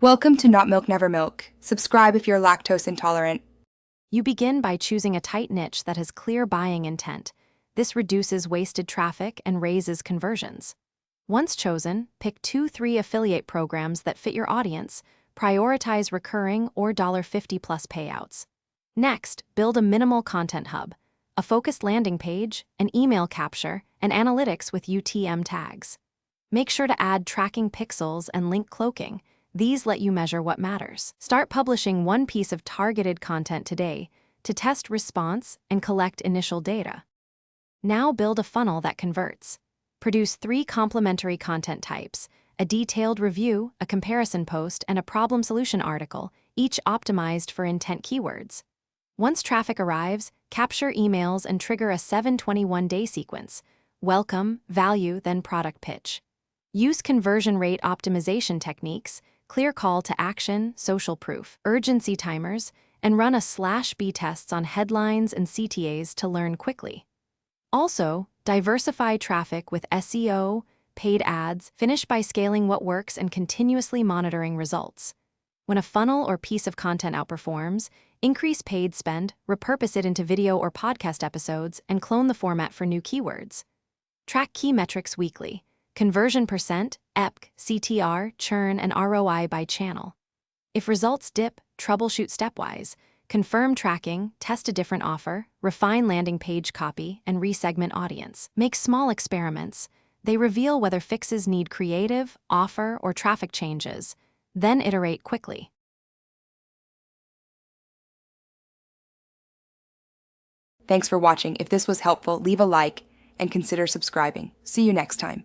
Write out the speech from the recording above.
Welcome to Not Milk Never Milk. Subscribe if you're lactose intolerant. You begin by choosing a tight niche that has clear buying intent. This reduces wasted traffic and raises conversions. Once chosen, pick 2-3 affiliate programs that fit your audience, prioritize recurring or $50 plus payouts. Next, build a minimal content hub, a focused landing page, an email capture, and analytics with UTM tags. Make sure to add tracking pixels and link cloaking. These let you measure what matters. Start publishing one piece of targeted content today to test response and collect initial data. Now build a funnel that converts. Produce 3 complementary content types: a detailed review, a comparison post, and a problem-solution article, each optimized for intent keywords. Once traffic arrives, capture emails and trigger a 721-day sequence: welcome, value, then product pitch. Use conversion rate optimization techniques, clear call to action, social proof, urgency timers, and run a /B tests on headlines and CTAs to learn quickly. Also, diversify traffic with SEO, paid ads. Finish by scaling what works and continuously monitoring results. When a funnel or piece of content outperforms, increase paid spend, repurpose it into video or podcast episodes, and clone the format for new keywords. Track key metrics weekly: conversion percent, EPC, CTR, churn, and ROI by channel. If results dip, troubleshoot stepwise. Confirm tracking, test a different offer, refine landing page copy, and resegment audience. Make small experiments. They reveal whether fixes need creative, offer, or traffic changes. Then iterate quickly. Thanks for watching. If this was helpful, leave a like and consider subscribing. See you next time.